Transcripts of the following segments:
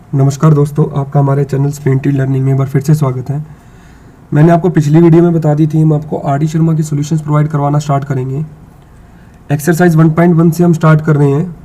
नमस्कार दोस्तों, आपका हमारे चैनल स्पेंटी लर्निंग में एक बार फिर से स्वागत है। मैंने आपको पिछली वीडियो में बता दी थी हम आपको आर डी शर्मा की सॉल्यूशंस प्रोवाइड करवाना स्टार्ट करेंगे। एक्सरसाइज 1.1 से हम स्टार्ट कर रहे हैं।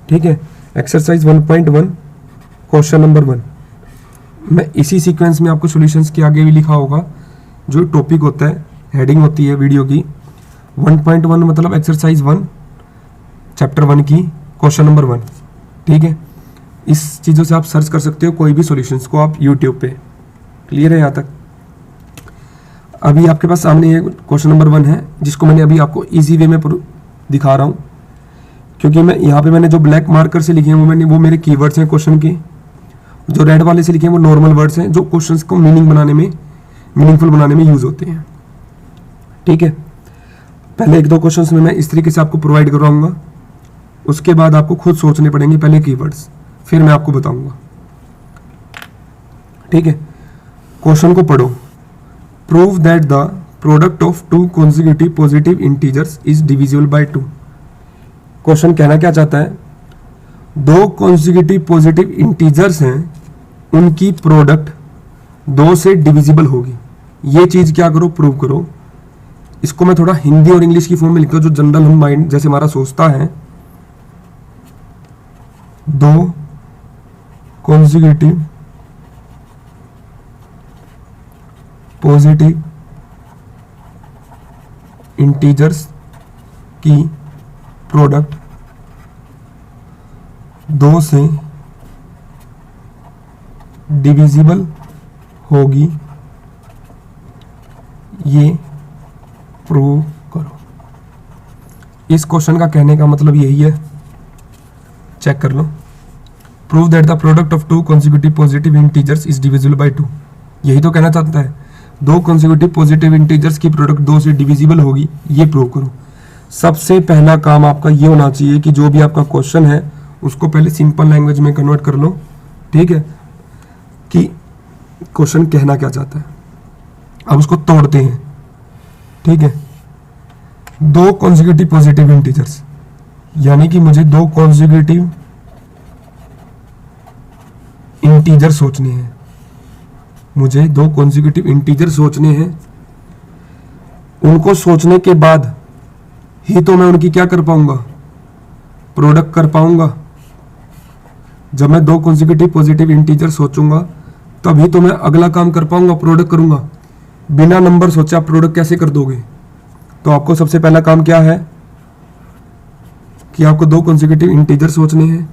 ठीक है, एक्सरसाइज 1.1 क्वेश्चन नंबर 1। मैं इसी सीक्वेंस में आपको सॉल्यूशंस के आगे भी लिखा होगा जो टॉपिक होता है, हेडिंग होती है वीडियो की। 1.1 मतलब एक्सरसाइज 1 चैप्टर 1 की क्वेश्चन नंबर 1। ठीक है, इस चीज़ों से आप सर्च कर सकते हो कोई भी सॉल्यूशंस को आप यूट्यूब पे। क्लियर है यहाँ तक? अभी आपके पास सामने ये क्वेश्चन नंबर 1 है जिसको मैंने अभी आपको इजी वे में दिखा रहा हूँ, क्योंकि मैं यहाँ पे मैंने जो ब्लैक मार्कर से लिखे हैं वो मेरे कीवर्ड्स हैं क्वेश्चन के। जो रेड वाले से लिखे हैं वो नॉर्मल वर्ड्स हैं जो क्वेश्चंस को मीनिंगफुल बनाने में यूज होते हैं। ठीक है, पहले एक दो क्वेश्चंस में मैं इस तरीके से आपको प्रोवाइड करवाऊंगा, उसके बाद आपको खुद सोचने पड़ेंगे पहले कीवर्ड्स, फिर मैं आपको बताऊंगा। ठीक है, क्वेश्चन को पढ़ो। Prove that the product of two consecutive positive integers is divisible by 2। Question कहना क्या चाहता है? दो कॉन्जिक्यूटिव पॉजिटिव इंटीजर्स हैं, उनकी प्रोडक्ट 2 से डिविजिबल होगी। ये चीज क्या करो, प्रूव करो। इसको मैं थोड़ा हिंदी और इंग्लिश की फॉर्म में लिखता हूं, जो जनरल हम माइंड जैसे हमारा सोचता है। दो कॉन्जिक्यूटिव पॉजिटिव इंटीजर्स की प्रोडक्ट 2 से डिविजिबल होगी, ये प्रूव करो। इस क्वेश्चन का कहने का मतलब यही है, चेक कर लो। Prove that the product of two consecutive positive integers is divisible by 2। यही तो कहना चाहता है, दो कॉन्जिक्यूटिव पॉजिटिव इंटीजर्स की प्रोडक्ट 2 से डिविजिबल होगी, ये प्रूव करो। सबसे पहला काम आपका ये होना चाहिए कि जो भी आपका क्वेश्चन है उसको पहले सिंपल लैंग्वेज में कन्वर्ट कर लो। ठीक है, कि क्वेश्चन कहना क्या चाहता है। अब उसको तोड़ते हैं। ठीक है, दो कॉन्जिक्यूटिव पॉजिटिव इंटीजर्स, यानी कि मुझे दो कॉन्जिक्यूटिव इंटीजर सोचने हैं। मुझे दो कॉन्जिक्यूटिव इंटीजर सोचने हैं। उनको सोचने के बाद ही तो मैं उनकी क्या कर पाऊंगा, प्रोडक्ट कर पाऊंगा। जब मैं दो कॉन्जिक्यूटिव पॉजिटिव इंटीजर सोचूंगा तभी तो मैं अगला काम कर पाऊंगा, प्रोडक्ट करूंगा। बिना नंबर सोचे आप प्रोडक्ट कैसे कर दोगे? तो आपको सबसे पहला काम क्या है कि आपको दो कॉन्जिक्यूटिव इंटीजर सोचने हैं,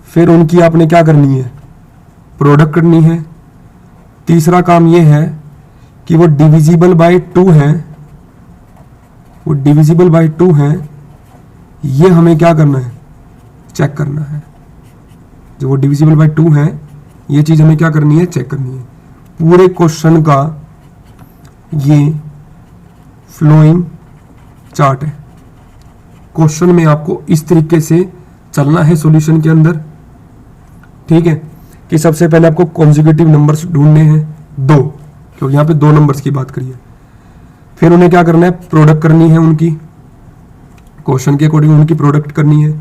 फिर उनकी आपने क्या करनी है, प्रोडक्ट करनी है। तीसरा काम ये है कि वो डिविजिबल बाय 2 है, वो डिविजिबल बाय 2 है, ये हमें क्या करना है, चेक करना है। जो वो डिविजिबल बाय 2 है, ये चीज हमें क्या करनी है, चेक करनी है। पूरे क्वेश्चन का ये फ्लोइंग चार्ट है। क्वेश्चन में आपको इस तरीके से चलना है सॉल्यूशन के अंदर। ठीक है, कि सबसे पहले आपको कॉन्जिक्यूटिव नंबर्स ढूंढने हैं 2, क्योंकि यहाँ पे 2 नंबर्स की बात करिए। फिर उन्हें क्या करना है, प्रोडक्ट करनी है उनकी, क्वेश्चन के अकॉर्डिंग उनकी प्रोडक्ट करनी है।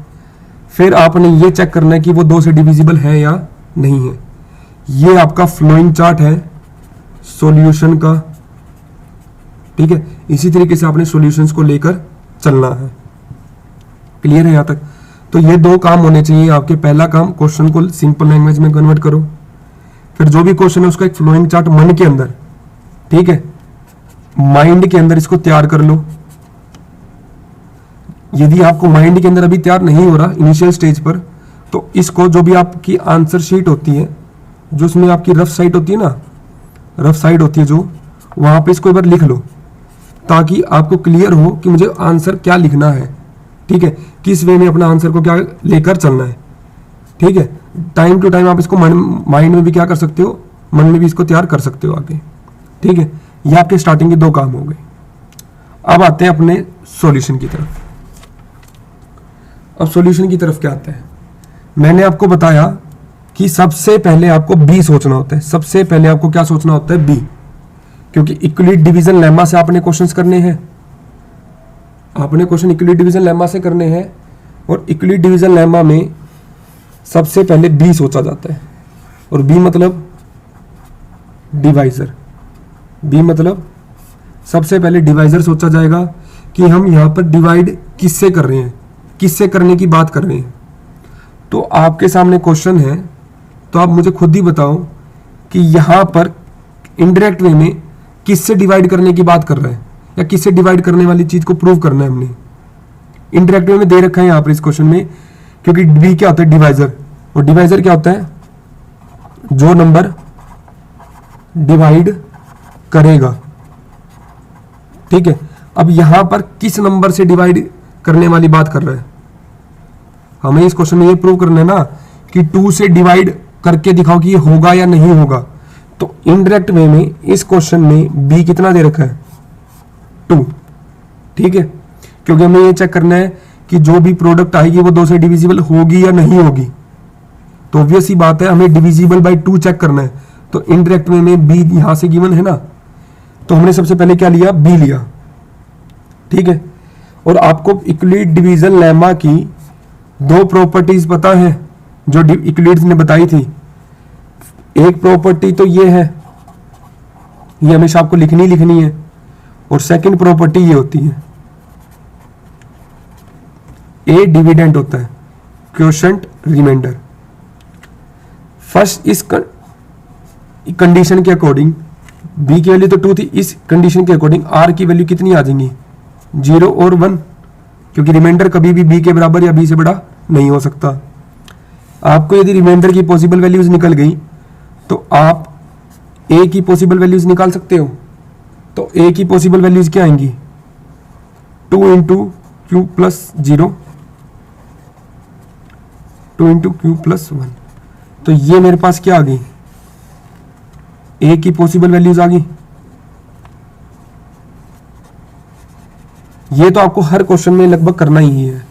फिर आपने ये चेक करना है कि वो 2 से डिविजिबल है या नहीं है। ये आपका फ्लोइंग चार्ट है सॉल्यूशन का। ठीक है, इसी तरीके से आपने सॉल्यूशंस को लेकर चलना है। क्लियर है यहाँ तक? तो ये 2 काम होने चाहिए आपके। पहला काम, क्वेश्चन को सिंपल लैंग्वेज में कन्वर्ट करो। फिर जो भी क्वेश्चन है उसका एक फ्लोइंग चार्ट मन के अंदर, ठीक है, माइंड के अंदर इसको तैयार कर लो। यदि आपको माइंड के अंदर अभी तैयार नहीं हो रहा इनिशियल स्टेज पर, तो इसको जो भी आपकी आंसर शीट होती है, जो उसमें आपकी रफ साइड होती है ना, रफ साइड होती है जो, वहां पे इसको एक बार लिख लो, ताकि आपको क्लियर हो कि मुझे आंसर क्या लिखना है। ठीक है, किस वे में अपना आंसर को क्या लेकर चलना है। ठीक है, टाइम टू टाइम आप इसको माइंड में भी क्या कर सकते हो, मन में भी इसको तैयार कर सकते हो आगे। ठीक है, ये आपके स्टार्टिंग के 2 काम हो गए। अब आते हैं अपने सॉल्यूशन की तरफ। अब सॉल्यूशन की तरफ क्या आता है, मैंने आपको बताया कि सबसे पहले आपको बी सोचना होता है। सबसे पहले आपको क्या सोचना होता है, बी, क्योंकि इक्वली डिवीजन लेमा से आपने क्वेश्चंस करने हैं। आपने क्वेश्चन इक्वली डिवीजन लेमा से करने हैं, और इक्वली डिवीजन लेमा में सबसे पहले बी सोचा जाता है, और बी मतलब डिवाइजर। बी मतलब सबसे पहले डिवाइजर सोचा जाएगा कि हम यहाँ पर डिवाइड किससे कर रहे हैं, किससे करने की बात कर रहे हैं। तो आपके सामने क्वेश्चन है, तो आप मुझे खुद ही बताओ कि यहाँ पर इनडायरेक्ट वे में किससे डिवाइड करने की बात कर रहा है, या किससे डिवाइड करने वाली चीज को प्रूव करना है हमने। इनडायरेक्ट वे में दे रखा है यहाँ पर इस क्वेश्चन में, क्योंकि बी क्या होता है, डिवाइजर, और डिवाइजर क्या होता है, जो नंबर डिवाइड करेगा। ठीक है, अब यहां पर किस नंबर से डिवाइड करने वाली बात कर रहा है, हमें इस क्वेश्चन में ये प्रूव करना है ना कि 2 से डिवाइड करके दिखाओ कि ये होगा या नहीं होगा। तो इनडायरेक्ट वे में इस क्वेश्चन में बी कितना दे रखा है, 2। ठीक है, क्योंकि हमें ये चेक करना है कि जो भी प्रोडक्ट आएगी वो 2 से डिविजिबल होगी या नहीं होगी। तो ऑब्वियस ही बात है, हमें डिविजिबल बाय 2 चेक करना है। तो इनडायरेक्ट वे में बी यहां से गिवन है ना, तो हमने सबसे पहले क्या लिया, बी लिया। ठीक है, और आपको यूक्लिड डिवीजन लेमा की 2 प्रॉपर्टीज पता है जो यूक्लिड्स ने बताई थी। एक प्रॉपर्टी तो ये है, ये हमेशा आपको लिखनी है, और सेकंड प्रॉपर्टी ये होती है, ए डिविडेंड होता है, क्वोशंट रिमाइंडर। फर्स्ट इस कंडीशन के अकॉर्डिंग बी की वैल्यू तो 2 थी, इस कंडीशन के अकॉर्डिंग आर की वैल्यू कितनी आ जाएंगी, 0 और 1, क्योंकि रिमाइंडर कभी भी बी के बराबर या बी से बड़ा नहीं हो सकता। आपको यदि रिमाइंडर की पॉसिबल वैल्यूज निकल गई तो आप ए की पॉसिबल वैल्यूज निकाल सकते हो। तो ए की पॉसिबल वैल्यूज क्या आएंगी, 2 into Q plus 0, 2 into Q plus 1। तो ये मेरे पास क्या आ गई, ए की पॉसिबल वैल्यूज आ गई। ये तो आपको हर क्वेश्चन में लगभग करना ही है,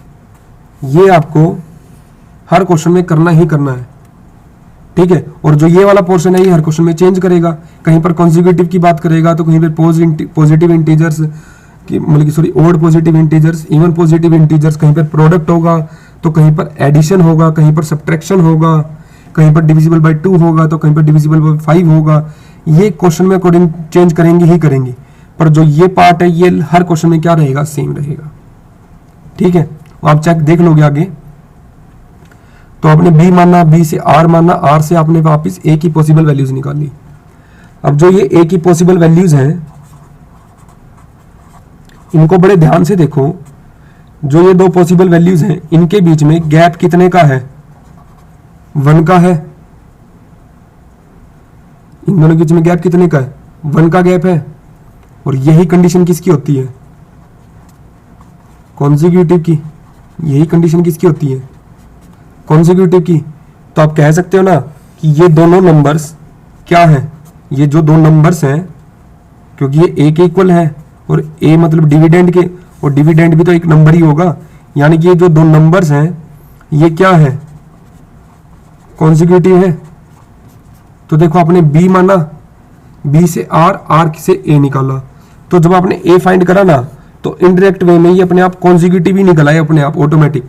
ये आपको हर क्वेश्चन में करना ही करना है। ठीक है, और जो ये वाला पोर्शन है ये हर क्वेश्चन में चेंज करेगा, कहीं पर कॉन्जिक्यूटिव की बात करेगा तो कहीं पर पॉजिटिव इंटीजर्स की, मतलब कि sorry odd positive integers, even positive integers, कहीं पर प्रोडक्ट होगा तो कहीं पर एडिशन होगा, कहीं पर सब्ट्रैक्शन होगा, कहीं पर डिविजिबल बाय 2 होगा तो कहीं पर डिविजिबल बाय 5 होगा। ये क्वेश्चन में अकॉर्डिंग चेंज करेंगे ही करेंगे, पर जो ये पार्ट है ये हर क्वेश्चन में क्या रहेगा, सेम रहेगा। ठीक है, आप चेक देख लोगे आगे। तो आपने बी माना, बी से आर माना, आर से आपने वापस ए की पॉसिबल वैल्यूज निकाली। अब जो ये ए की पॉसिबल वैल्यूज हैं इनको बड़े ध्यान से देखो, जो ये 2 पॉसिबल वैल्यूज हैं इनके बीच में गैप कितने का है, 1 का है। इन दोनों के बीच में गैप कितने का है, 1 का गैप है। और यही कंडीशन किसकी होती है, कॉन्जिक्यूटिव की। यही कंडीशन किसकी होती है, कॉन्जिक्यूटिव की। तो आप कह सकते हो ना कि ये दोनों नंबर्स क्या हैं, ये जो 2 नंबर्स हैं, क्योंकि ये ए के इक्वल है और ए मतलब डिविडेंड के, और डिविडेंड भी तो एक नंबर ही होगा, यानी कि ये जो 2 नंबर्स हैं ये क्या है, कॉन्जिक्यूटिव है। तो देखो आपने बी माना, बी से आर, आर से ए निकाला, तो जब आपने ए फाइंड करा ना तो इनडायरेक्ट वे में ये अपने आप कॉन्जिक्यूटिव ही निकला है, अपने आप ऑटोमेटिक।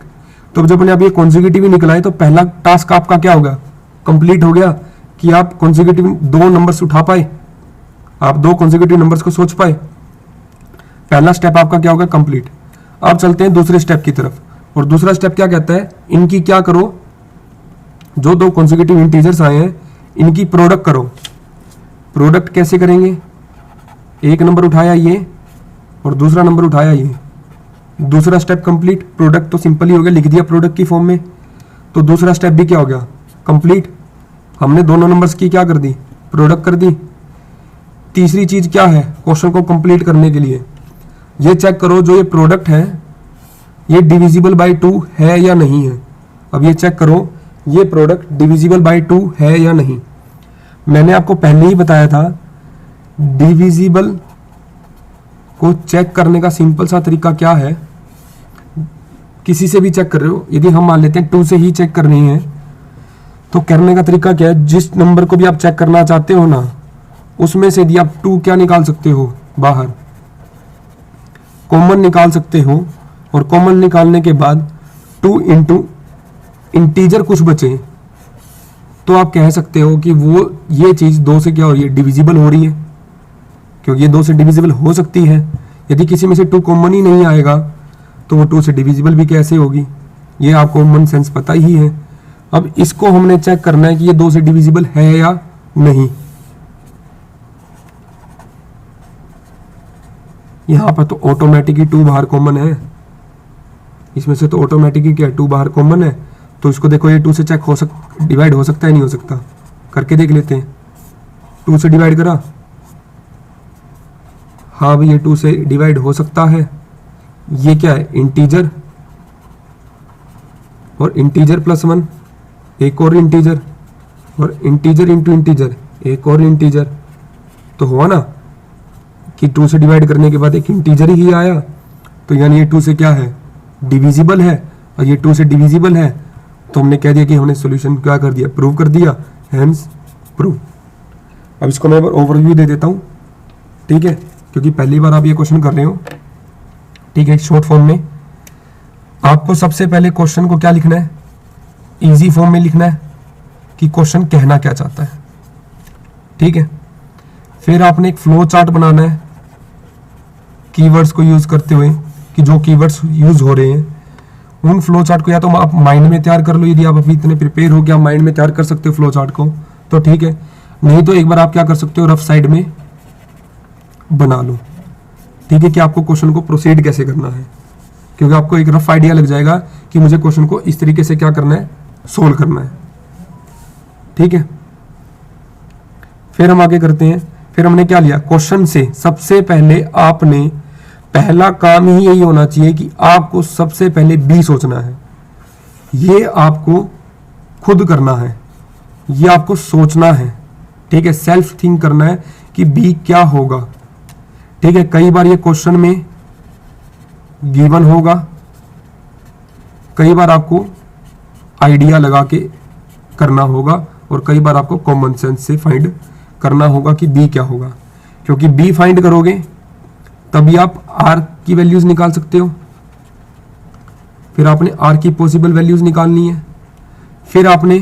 तो जब अपने आप ये कॉन्जिक्यूटिव ही निकला है तो पहला टास्क आपका क्या होगा, कंप्लीट हो गया, कि आप कॉन्जिक्यूटिव 2 नंबर्स उठा पाए, आप 2 कॉन्जिक्यूटिव नंबर्स को सोच पाए। पहला स्टेप आपका क्या होगा, कंप्लीट। अब चलते हैं दूसरे स्टेप की तरफ, और दूसरा स्टेप क्या कहता है, इनकी क्या करो, जो 2 कॉन्जिक्यूटिव इंटीजर्स आए हैं इनकी प्रोडक्ट करो। प्रोडक्ट कैसे करेंगे, एक नंबर उठाया ये और दूसरा नंबर उठाया ये, दूसरा स्टेप कंप्लीट। प्रोडक्ट तो सिंपल ही हो गया, लिख दिया प्रोडक्ट की फॉर्म में, तो दूसरा स्टेप भी क्या हो गया, कंप्लीट। हमने दोनों नंबर्स की क्या कर दी, प्रोडक्ट कर दी। तीसरी चीज क्या है, क्वेश्चन को कंप्लीट करने के लिए ये चेक करो जो ये प्रोडक्ट है ये डिविजिबल बाय 2 है या नहीं है। अब ये चेक करो ये प्रोडक्ट डिविजिबल बाय 2 है या नहीं। मैंने आपको पहले ही बताया था डिविजिबल को चेक करने का सिंपल सा तरीका क्या है, किसी से भी चेक कर रहे हो, यदि हम मान लेते हैं 2 से ही चेक करनी है तो करने का तरीका क्या है, जिस नंबर को भी आप चेक करना चाहते हो ना उसमें से यदि आप 2 क्या निकाल सकते हो, बाहर कॉमन निकाल सकते हो, और कॉमन निकालने के बाद 2 इंटू इंटीजर कुछ बचे तो आप कह सकते हो कि वो ये चीज़ 2 से क्या हो रही है, डिविजिबल हो रही है, क्योंकि ये 2 से डिविजिबल हो सकती है। यदि किसी में से 2 कॉमन ही नहीं आएगा तो वो 2 से डिविजिबल भी कैसे होगी, ये आपको कॉमन सेंस पता ही है। अब इसको हमने चेक करना है कि ये 2 से डिविजिबल है या नहीं। यहां पर तो ऑटोमेटिक ही 2 बाहर कॉमन है, इसमें से तो ऑटोमेटिक ही क्या 2 बाहर कॉमन है, तो इसको देखो ये 2 से चेक डिवाइड हो सकता है, नहीं हो सकता, करके देख लेते हैं। 2 से डिवाइड करा, हाँ भाई ये 2 से डिवाइड हो सकता है। ये क्या है, इंटीजर, और इंटीजर प्लस 1 एक और इंटीजर, और इंटीजर इंटू इंटीजर एक और इंटीजर, तो हुआ ना कि 2 से डिवाइड करने के बाद एक इंटीजर ही आया, तो यानी ये 2 से क्या है, डिविजिबल है, और ये 2 से डिविजिबल है, तो हमने कह दिया कि हमने सॉल्यूशन क्या कर दिया, प्रूव कर दिया, हेंस प्रूव। अब इसको मैं ओवरव्यू दे देता हूँ, ठीक है, क्योंकि पहली बार आप ये क्वेश्चन कर रहे हो, ठीक है। शॉर्ट फॉर्म में आपको सबसे पहले क्वेश्चन को क्या लिखना है, इजी फॉर्म में लिखना है कि क्वेश्चन कहना क्या चाहता है, ठीक है। फिर आपने एक फ्लो चार्ट बनाना है कीवर्ड्स को यूज करते हुए, कि जो कीवर्ड्स यूज हो रहे हैं उन फ्लो चार्ट को या तो आप माइंड में तैयार कर लो, यदि आप अभी इतने प्रिपेयर हो कि आप माइंड में तैयार कर सकते हो फ्लो चार्ट को तो ठीक है, नहीं तो एक बार आप क्या कर सकते हो, रफ साइड में बना लो, ठीक है, कि आपको क्वेश्चन को प्रोसीड कैसे करना है, क्योंकि आपको एक रफ आइडिया लग जाएगा कि मुझे क्वेश्चन को इस तरीके से क्या करना है, सोल्व करना है, ठीक है। फिर हम आगे करते हैं। फिर हमने क्या लिया, क्वेश्चन से सबसे पहले आपने, पहला काम ही यही होना चाहिए कि आपको सबसे पहले बी सोचना है, ये आपको खुद करना है, ये आपको सोचना है, ठीक है, सेल्फ थिंक करना है कि बी क्या होगा, ठीक है। कई बार ये क्वेश्चन में गिवन होगा, कई बार आपको आइडिया लगा के करना होगा, और कई बार आपको कॉमन सेंस से फाइंड करना होगा कि बी क्या होगा, क्योंकि बी फाइंड करोगे तभी आप आर की वैल्यूज निकाल सकते हो। फिर आपने आर की पॉसिबल वैल्यूज निकालनी है, फिर आपने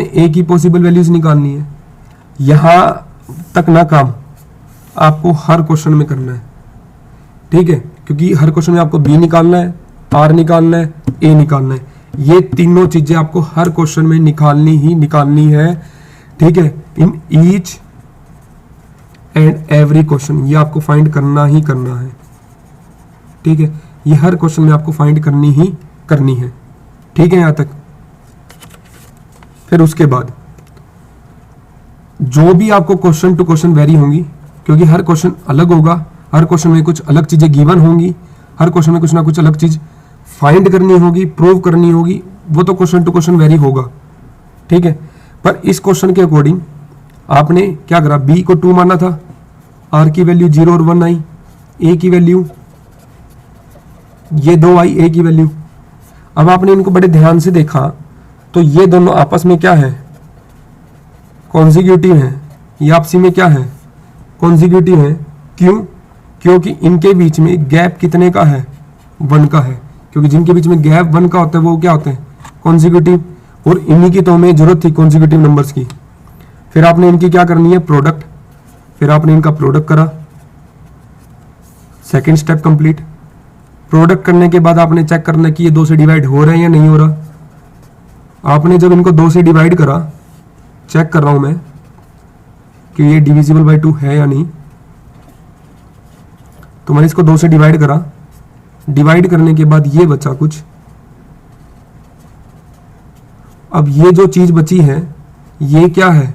ए की पॉसिबल वैल्यूज निकालनी है। यहां तक ना काम आपको हर क्वेश्चन में करना है, ठीक है, क्योंकि हर क्वेश्चन में आपको बी निकालना है, आर निकालना है, ए निकालना है, ये तीनों चीजें आपको हर क्वेश्चन में निकालनी है, ठीक है। In each and every question ये आपको फाइंड करना ही करना है, ठीक है, ये हर क्वेश्चन में आपको फाइंड करनी है, ठीक है, यहां तक। फिर उसके बाद जो भी आपको क्वेश्चन टू क्वेश्चन वेरी होंगी, क्योंकि हर क्वेश्चन अलग होगा, हर क्वेश्चन में कुछ अलग चीजें गिवन होंगी, हर क्वेश्चन में कुछ ना कुछ अलग चीज फाइंड करनी होगी, प्रूव करनी होगी, वो तो क्वेश्चन टू क्वेश्चन वेरी होगा, ठीक है। पर इस क्वेश्चन के अकॉर्डिंग आपने क्या करा, बी को 2 माना था, आर की वैल्यू 0 और 1 आई, ए की वैल्यू ये 2 आई, ए की वैल्यू। अब आपने इनको बड़े ध्यान से देखा तो ये दोनों आपस में क्या है, कॉन्जिक्यूटिव है, ये आपसी में क्या है, कॉन्जिक्यूटिव है। क्यों, क्योंकि इनके बीच में गैप कितने का है, 1 का है, क्योंकि जिनके बीच में गैप 1 का होता है वो क्या होते हैं, कॉन्जिक्यूटिव, और इन्हीं की तो हमें जरूरत थी कॉन्जिक्यूटिव नंबर्स की। फिर आपने इनकी क्या करनी है, प्रोडक्ट, फिर आपने इनका प्रोडक्ट करा, सेकंड स्टेप कंप्लीट। प्रोडक्ट करने के बाद आपने चेक करना कि ये 2 से डिवाइड हो रहे हैं या नहीं हो रहा। आपने जब इनको 2 से डिवाइड करा, चेक कर रहा हूं मैं कि ये डिविजिबल बाय 2 है या नहीं, तो मैंने इसको 2 से डिवाइड करा, डिवाइड करने के बाद ये बचा कुछ। अब ये जो चीज बची है ये क्या है,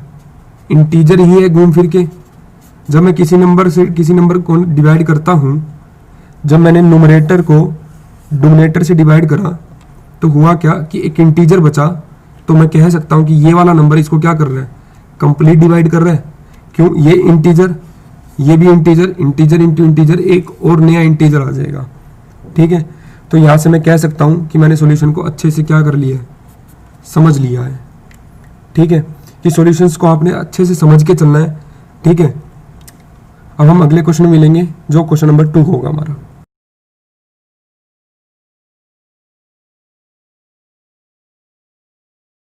इंटीजर ही है घूम फिर के। जब मैं किसी नंबर को डिवाइड करता हूं, जब मैंने न्यूमरेटर को डिनोमिनेटर से डिवाइड करा तो हुआ क्या कि एक इंटीजर बचा, तो मैं कह सकता हूं कि ये वाला नंबर इसको क्या कर रहा है, कंप्लीट डिवाइड कर रहा है। क्यों, ये इंटीजर, ये भी इंटीजर, इंटीजर इंटू इंटीजर एक और नया इंटीजर आ जाएगा, ठीक है। तो यहां से मैं कह सकता हूं कि मैंने सॉल्यूशन को अच्छे से क्या कर लिया है, समझ लिया है, ठीक है, कि सॉल्यूशंस को आपने अच्छे से समझ के चलना है, ठीक है। अब हम अगले क्वेश्चन में मिलेंगे जो क्वेश्चन नंबर 2 होगा हमारा।